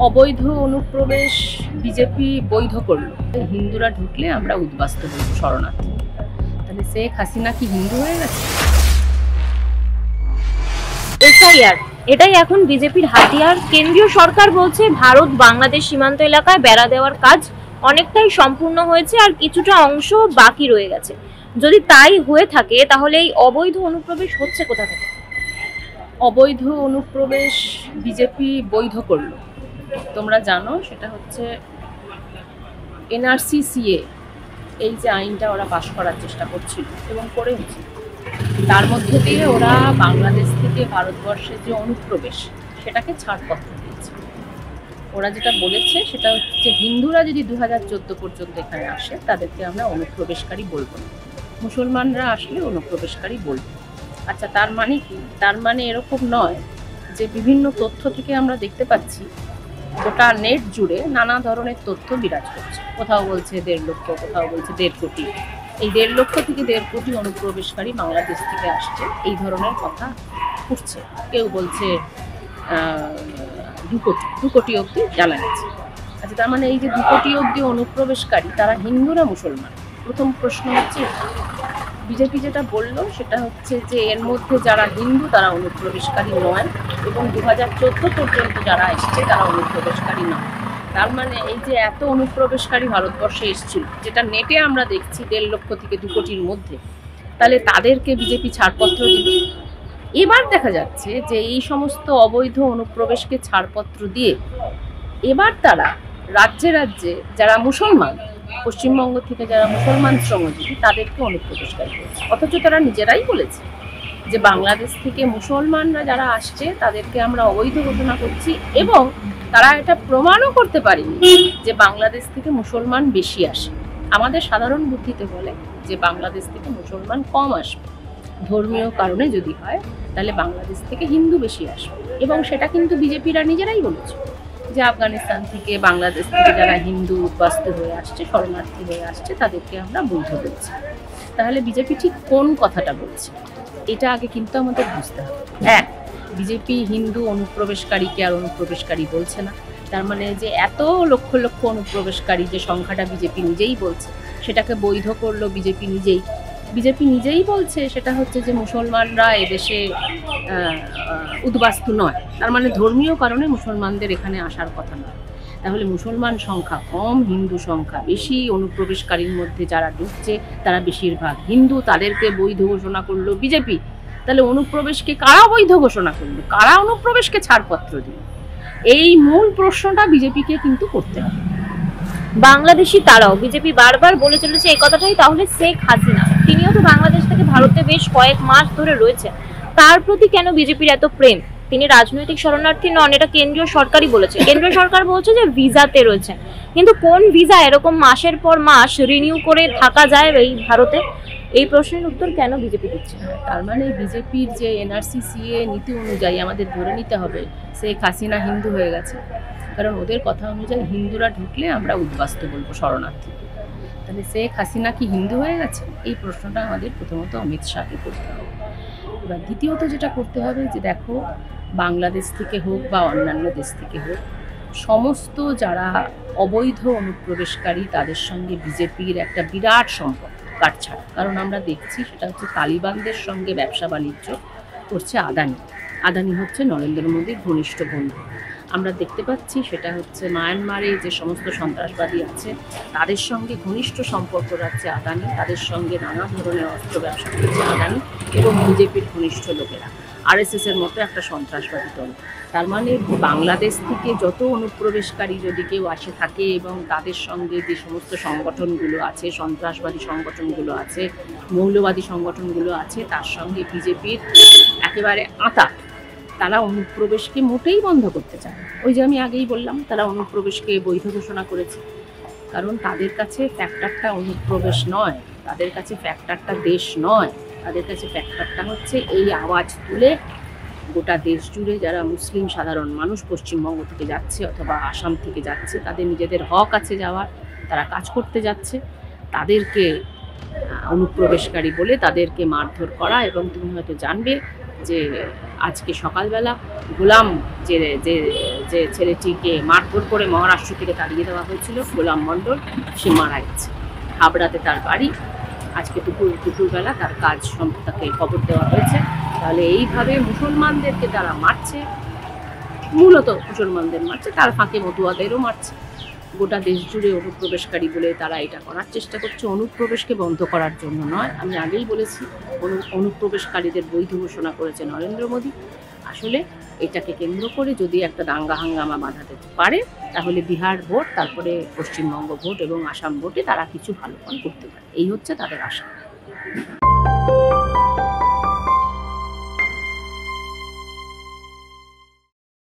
অবৈধ অনুপ্রবেশ বিজেপি বৈধ করলো, হিন্দুরা ঢুকলে আমরা উদ্বাস্ত হব শরণার্থী। তাহলে শেখ হাসিনা কি হিন্দু হয়ে গেছে? এসআইআর এটাই এখন বিজেপির হাতিয়ার। কেন্দ্রীয় সরকার বলছে ভারত বাংলাদেশ সীমান্ত এলাকায় বেড়া দেওয়ার কাজ অনেকটাই সম্পূর্ণ হয়েছে আর কিছুটা অংশ বাকি রয়ে গেছে। যদি তাই হয়ে থাকে তাহলে এই অবৈধ অনুপ্রবেশ হচ্ছে কোথা থেকে? অবৈধ অনুপ্রবেশ বিজেপি বৈধ করলো, তোমরা জানো সেটা হচ্ছে এনআরসি সিএ, এই যে আইনটা ওরা পাশ করার চেষ্টা করছিল এবং করেছে, তার মধ্যে দিয়ে ওরা বাংলাদেশ থেকে ভারতবর্ষের যে অনুপ্রবেশ সেটাকে ছাড়পত্র দিয়েছে। ওরা যেটা বলেছে সেটা হচ্ছে হিন্দুরা যদি 2014 পর্যন্ত এখানে আসে তাদেরকে আমরা অনুপ্রবেশকারী বলবো না, মুসলমানরা আসলে অনুপ্রবেশকারী বলবো। আচ্ছা, তার মানে কি? তার মানে এরকম নয় যে বিভিন্ন তথ্য থেকে আমরা দেখতে পাচ্ছি গোটা নেট জুড়ে নানা ধরনের তথ্য বিরাজ করছে। কোথাও বলছে 1.5 লক্ষ, কোথাও বলছে 1.5 কোটি। এই 1.5 লক্ষ থেকে 1.5 কোটি অনুপ্রবেশকারী বাংলাদেশ থেকে আসছে, এই ধরনের কথা উঠছে। কেউ বলছে 2 কোটি অবধি জানা গেছে। আচ্ছা, তার মানে এই যে 2 কোটি অবধি অনুপ্রবেশকারী তারা হিন্দুরা মুসলমান? প্রথম প্রশ্ন হচ্ছে বিজেপি যেটা বললো সেটা হচ্ছে যে এর মধ্যে যারা হিন্দু তারা অনুপ্রবেশকারী নয় এবং 2014 পর্যন্ত যারা এসছে তারা অনুপ্রবেশকারী নয়। তার মানে এই যে এত অনুপ্রবেশকারী ভারতবর্ষে এসেছিল, যেটা নেটে আমরা দেখছি 1.5 লক্ষ থেকে 2 কোটির মধ্যে, তাহলে তাদেরকে বিজেপি ছাড়পত্র দিবে। এবার দেখা যাচ্ছে যে এই সমস্ত অবৈধ অনুপ্রবেশকে ছাড়পত্র দিয়ে এবার তারা রাজ্যে রাজ্যে যারা মুসলমান, পশ্চিমবঙ্গ থেকে যারা মুসলমান শ্রমজীবী তাদেরকে অনুপ্রবেশকারী করছে। অথচ তারা নিজেরাই বলেছে যে বাংলাদেশ থেকে মুসলমানরা যারা আসছে তাদেরকে আমরা অবৈধ ঘোষণা করছি এবং তারা এটা প্রমাণও করতে পারেনি যে বাংলাদেশ থেকে মুসলমান বেশি আসে। আমাদের সাধারণ বুদ্ধিতে বলে যে বাংলাদেশ থেকে মুসলমান কম আসবে, ধর্মীয় কারণে যদি হয় তাহলে বাংলাদেশ থেকে হিন্দু বেশি আসবে। এবং সেটা কিন্তু বিজেপিরা নিজেরাই বলেছে যে আফগানিস্তান থেকে বাংলাদেশ থেকে যারা হিন্দু উদ্বাস্তু হয়ে আসছে, শরণার্থী হয়ে আসছে, তাদেরকে আমরা বৈধ বলছি। তাহলে বিজেপি ঠিক কোন কথাটা বলছে এটা আগে কিন্তু আমাদের বুঝতে হবে। এক, বিজেপি হিন্দু অনুপ্রবেশকারীকে আর অনুপ্রবেশকারী বলছে না, তার মানে যে এত লক্ষ লক্ষ অনুপ্রবেশকারী যে সংখ্যাটা বিজেপি নিজেই বলছে সেটাকে বৈধ করলো বিজেপি নিজেই। বিজেপি নিজেই বলছে সেটা হচ্ছে যে মুসলমানরা এদেশে উদ্বাস্তু নয়, তার মানে ধর্মীয় কারণে মুসলমানদের এখানে আসার কথা নয়। তাহলে মুসলমান সংখ্যা কম, হিন্দু সংখ্যা বেশি, অনুপ্রবেশকারীর মধ্যে যারা ঢুকছে তারা বেশিরভাগ হিন্দু, তাদেরকে বৈধ ঘোষণা করলো বিজেপি। তাহলে অনুপ্রবেশকে কারা বৈধ ঘোষণা করলো, কারা অনুপ্রবেশকে ছাড়পত্র দিল? এই মূল প্রশ্নটা বিজেপিকে কিন্তু করতে হবে। বাংলাদেশি তারাও বিজেপি বারবার বলে চলেছে এই কথাটাই। তাহলে শেখ হাসিনা তিনিও তো বাংলাদেশ থেকে ভারতে বেশ কয়েক মাস ধরে রয়েছেন, তার প্রতি কেন বিজেপির এত প্রেম? তিনি রাজনৈতিক শরণার্থী নন, এটা কেন্দ্রীয় সরকারই বলেছে। কেন্দ্রীয় সরকার বলছে যে ভিসাতে রয়েছেন, কিন্তু কোন ভিসা এরকম মাসের পর মাস রিনিউ করে থাকা যায় এই ভারতে? এই প্রশ্নের উত্তর কেন বিজেপি দিচ্ছে না? তার মানে বিজেপির যে এনআরসি সিএ নীতি অনুযায়ী আমাদের ধরে নিতে হবে শেখ হাসিনা হিন্দু হয়ে গেছে, কারণ ওদের কথা অনুযায়ী হিন্দুরা ঢুকলে আমরা উদ্বাস্ত বলবো শরণার্থী। তাহলে শেখ হাসিনা কি হিন্দু হয়ে গেছে? এই প্রশ্নটা আমাদের প্রথমত অমিত শাহকে করতে হবে। এবার দ্বিতীয়ত যেটা করতে হবে যে দেখো, বাংলাদেশ থেকে হোক বা অন্যান্য দেশ থেকে হোক, সমস্ত যারা অবৈধ অনুপ্রবেশকারী তাদের সঙ্গে বিজেপির একটা বিরাট সম্পর্ক কাটছাড়া। কারণ আমরা দেখছি সেটা হচ্ছে তালিবানদের সঙ্গে ব্যবসা বাণিজ্য করছে আদানি। আদানি হচ্ছে নরেন্দ্র মোদীর ঘনিষ্ঠ বন্ধু। আমরা দেখতে পাচ্ছি সেটা হচ্ছে মায়ানমারে যে সমস্ত সন্ত্রাসবাদী আছে তাদের সঙ্গে ঘনিষ্ঠ সম্পর্ক রাখছে আদানি, তাদের সঙ্গে নানা ধরনের অস্ত্র ব্যবসা করছে আদানি এবং বিজেপির ঘনিষ্ঠ লোকেরা, আরএসএস এর মতো একটা সন্ত্রাসবাদী দল। তার মানে বাংলাদেশ থেকে যত অনুপ্রবেশকারী যদি কেউ আসে থাকে এবং তাদের সঙ্গে যে সমস্ত সংগঠনগুলো আছে, সন্ত্রাসবাদী সংগঠনগুলো আছে, মৌলবাদী সংগঠনগুলো আছে, তার সঙ্গে বিজেপির একেবারে আঁতা। তারা অনুপ্রবেশকে মোটেই বন্ধ করতে চায়। ওই যে আমি আগেই বললাম, তারা অনুপ্রবেশকে বৈধ ঘোষণা করেছে, কারণ তাদের কাছে ফ্যাক্টরটা অনুপ্রবেশ নয়, তাদের কাছে ফ্যাক্টরটা দেশ নয়, তাদের কাছে ফ্যাক্টরটা হচ্ছে এই আওয়াজ তুলে গোটা দেশ জুড়ে যারা মুসলিম সাধারণ মানুষ পশ্চিমবঙ্গ থেকে যাচ্ছে অথবা আসাম থেকে যাচ্ছে, তাদের নিজেদের হক আছে যাওয়ার, তারা কাজ করতে যাচ্ছে, তাদেরকে অনুপ্রবেশকারী বলে তাদেরকে মারধর করা। এবং তুমি হয়তো জানবে যে আজকে সকালবেলা গোলাম যে যে যে ছেলেটিকে মারধর করে মহারাষ্ট্র থেকে তাড়িয়ে দেওয়া হয়েছিল, গোলাম মণ্ডল, সে মারা গেছে। হাবড়াতে তার বাড়ি। আজকে দুপুরবেলা তার কাজ তাকে খবর দেওয়া হয়েছে। তাহলে এইভাবে মুসলমানদেরকে তারা মারছে, মূলত মুসলমানদের মারছে, তার ফাঁকে মতুয়াদেরও মারছে। গোটা দেশ জুড়ে অনুপ্রবেশকারী বলে তারা এটা করার চেষ্টা করছে। অনুপ্রবেশকে বন্ধ করার জন্য নয়, আমি আগেই বলেছি অনুপ্রবেশকারীদের বৈধ ঘোষণা করেছে নরেন্দ্র মোদী। আসলে এটাকে কেন্দ্র করে যদি একটা দাঙ্গা হাঙ্গামা বাঁধাতে পারে, তাহলে বিহার ভোট, তারপরে পশ্চিমবঙ্গ ভোট এবং আসাম ভোটে তারা কিছু ভালো ফল করতে পারে, এই হচ্ছে তাদের আশা।